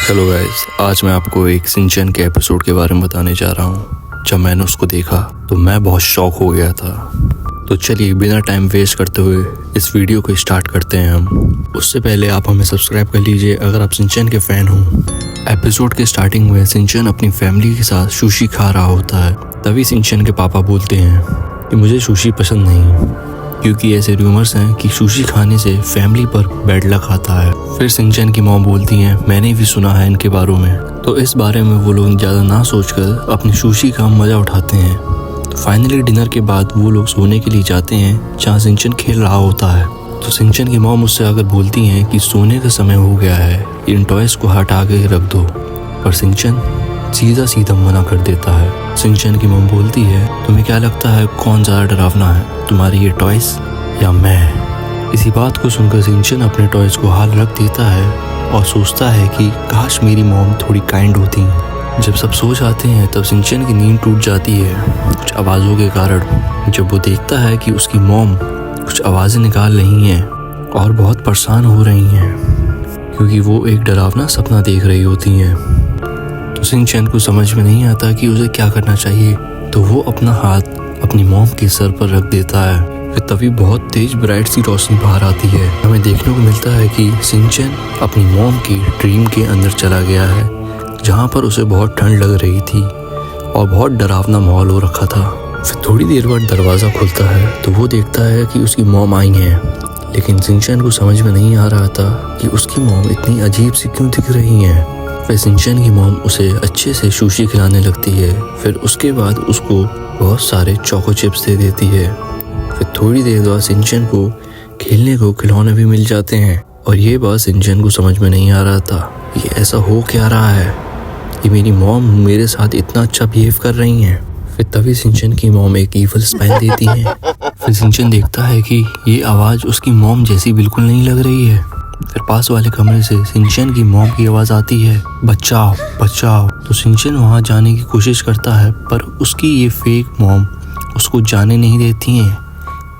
Hello guys, आज मैं आपको एक शिनचैन के एपिसोड के बारे में बताने जा रहा हूँ। जब मैंने उसको देखा तो मैं बहुत शॉक हो गया था। तो चलिए बिना टाइम वेस्ट करते हुए इस वीडियो को स्टार्ट करते हैं हम। उससे पहले आप हमें सब्सक्राइब कर लीजिए अगर आप शिनचैन के फैन हो। एपिसोड के स्टार्टिंग में शिनचैन अपनी फैमिली के साथ सुशी खा रहा होता है। तभी शिनचैन के पापा बोलते हैं कि मुझे सुशी पसंद नहीं, क्योंकि ऐसे रूमर्स हैं कि सुशी खाने से फैमिली पर बैड लक आता है। फिर शिनचैन की मॉम बोलती हैं मैंने भी सुना है इनके बारे में। तो इस बारे में वो लोग ज़्यादा ना सोचकर अपनी सुशी का मज़ा उठाते हैं। तो फाइनली डिनर के बाद वो लोग सोने के लिए जाते हैं जहाँ शिनचैन खेल रहा होता है। तो शिनचैन की मॉम उससे आकर बोलती हैं कि सोने का समय हो गया है, इन टॉयज को हटा के रख दो। पर शिनचैन सीधा सीधा मना कर देता है। शिनचैन की मॉम बोलती है तुम्हें क्या लगता है कौन ज़्यादा डरावना है, तुम्हारे ये टॉयज या मैं? इसी बात को सुनकर शिनचैन अपने टॉयज को हाल रख देता है और सोचता है कि काश मेरी मॉम थोड़ी काइंड होती। जब सब सो जाते हैं तब शिनचैन की नींद टूट जाती है कुछ आवाज़ों के कारण। जब वो देखता है कि उसकी मॉम कुछ आवाज़ें निकाल रही हैं और बहुत परेशान हो रही हैं क्योंकि वो एक डरावना सपना देख रही होती हैं। तो शिनचैन को समझ में नहीं आता कि उसे क्या करना चाहिए। तो वो अपना हाथ अपनी मॉम के सर पर रख देता है। फिर तभी बहुत तेज ब्राइट सी रोशनी बाहर आती है। हमें देखने को मिलता है कि शिनचैन अपनी मॉम की ड्रीम के अंदर चला गया है, जहाँ पर उसे बहुत ठंड लग रही थी और बहुत डरावना माहौल हो रखा था। फिर थोड़ी देर बाद दरवाज़ा खुलता है तो वो देखता है कि उसकी मॉम आई हैं। लेकिन शिनचैन को समझ में नहीं आ रहा था कि उसकी मॉम इतनी अजीब सी क्यों दिख रही हैं। फिर शिनचैन की मॉम उसे अच्छे से सुशी खिलाने लगती है। फिर उसके बाद उसको बहुत सारे चोको चिप्स दे देती है। फिर थोड़ी देर बाद शिनचैन को खेलने को खिलौने भी मिल जाते हैं। और ये बात शिनचैन को समझ में नहीं आ रहा था, ये ऐसा हो क्या रहा है कि मेरी मॉम मेरे साथ इतना अच्छा बिहेव कर रही हैं। फिर तभी शिनचैन की मॉम एक ईवल स्माइल देती हैं। फिर शिनचैन देखता है कि ये आवाज़ उसकी मॉम जैसी बिल्कुल नहीं लग रही है। फिर पास वाले कमरे से शिनचैन की मॉम की आवाज़ आती है बचाओ बचाओ। तो शिनचैन वहाँ जाने की कोशिश करता है पर उसकी ये फेक मॉम उसको जाने नहीं देती हैं।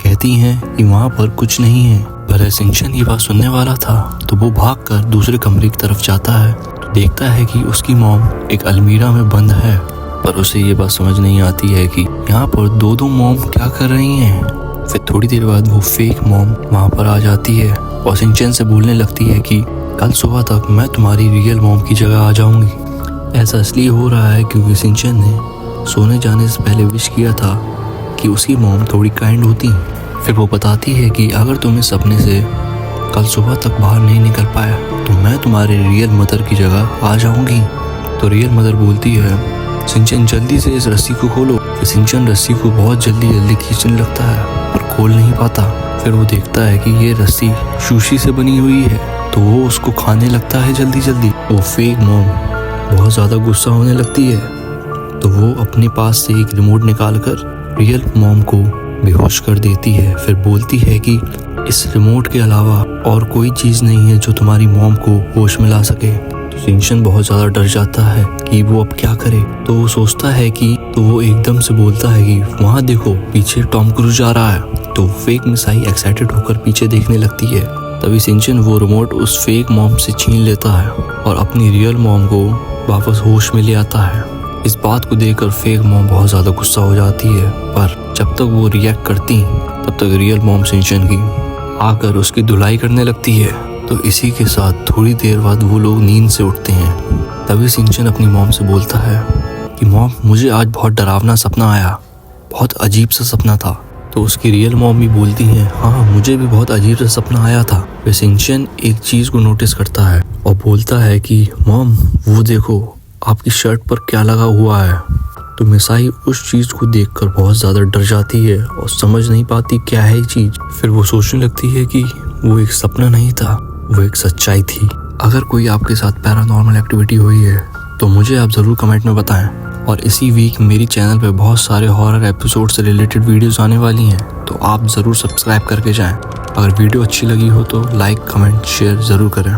कहती हैं कि वहाँ पर कुछ नहीं है। पर शिनचैन ये बात सुनने वाला था तो वो भागकर दूसरे कमरे की तरफ जाता है। तो देखता है कि उसकी मॉम एक अलमीरा में बंद है। पर उसे ये बात समझ नहीं आती है कि यहाँ पर दो मॉम क्या कर रही हैं। फिर थोड़ी देर बाद वो फेक मॉम वहाँ पर आ जाती है और शिनचैन से बोलने लगती है कि कल सुबह तक मैं तुम्हारी रियल मॉम की जगह आ जाऊंगी। ऐसा इसलिए हो रहा है क्योंकि शिनचैन ने सोने जाने से पहले विश किया था कि उसकी मॉम थोड़ी काइंड होती। फिर वो बताती है कि अगर तुम इस सपने से कल सुबह तक बाहर नहीं निकल पाया तो मैं तुम्हारे रियल मदर की जगह आ जाऊंगी। तो रियल मदर बोलती है शिनचैन जल्दी से इस रस्सी को खोलो। फिर शिनचैन रस्सी को बहुत जल्दी खींचने लगता है पर खोल नहीं पाता। फिर वो देखता है कि ये रस्सी सुशी से बनी हुई है तो वो उसको खाने लगता है जल्दी। वो फेक मॉम बहुत ज़्यादा गुस्सा होने लगती है तो वो अपने पास से एक रिमोट निकालकर रियल मॉम को बेहोश कर देती है। फिर बोलती है कि इस रिमोट के अलावा और कोई चीज़ नहीं है जो तुम्हारी मॉम को होश में ला सके। तो शिनचैन बहुत ज़्यादा डर जाता है कि वो अब क्या करे। तो वो सोचता है कि तो वो एकदम से बोलता है कि वहाँ देखो पीछे टॉम क्रूज आ रहा है। तो फेक मिसाई एक्साइटेड होकर पीछे देखने लगती है। तभी शिनचैन वो रिमोट उस फेक मॉम से छीन लेता है और अपनी रियल मॉम को वापस होश में ले आता है। इस बात को देखकर फेक मॉम बहुत ज़्यादा गुस्सा हो जाती है पर जब तक वो रिएक्ट करती तब तक रियल मॉम शिनचैन की आकर उसकी धुलाई करने लगती है। तो इसी के साथ थोड़ी देर बाद वो लोग नींद से उठते हैं। तभी शिनचैन अपनी मॉम से बोलता है कि मॉम मुझे आज बहुत डरावना सपना आया, बहुत अजीब सा सपना था। तो उसकी रियल मॉम भी बोलती हैं हाँ मुझे भी बहुत अजीब सा सपना आया था। फिर शिनचैन एक चीज़ को नोटिस करता है और बोलता है कि मॉम वो देखो आपकी शर्ट पर क्या लगा हुआ है। तो मिसाई उस चीज़ को देखकर बहुत ज़्यादा डर जाती है और समझ नहीं पाती क्या है ये चीज़। फिर वो सोचने लगती है कि वो एक सपना नहीं था, वो एक सच्चाई थी। अगर कोई आपके साथ पैरानॉर्मल एक्टिविटी हुई है तो मुझे आप ज़रूर कमेंट में बताएं। और इसी वीक मेरी चैनल पे बहुत सारे हॉरर एपिसोड से रिलेटेड वीडियोस आने वाली हैं तो आप ज़रूर सब्सक्राइब करके जाएं। अगर वीडियो अच्छी लगी हो तो लाइक कमेंट शेयर ज़रूर करें।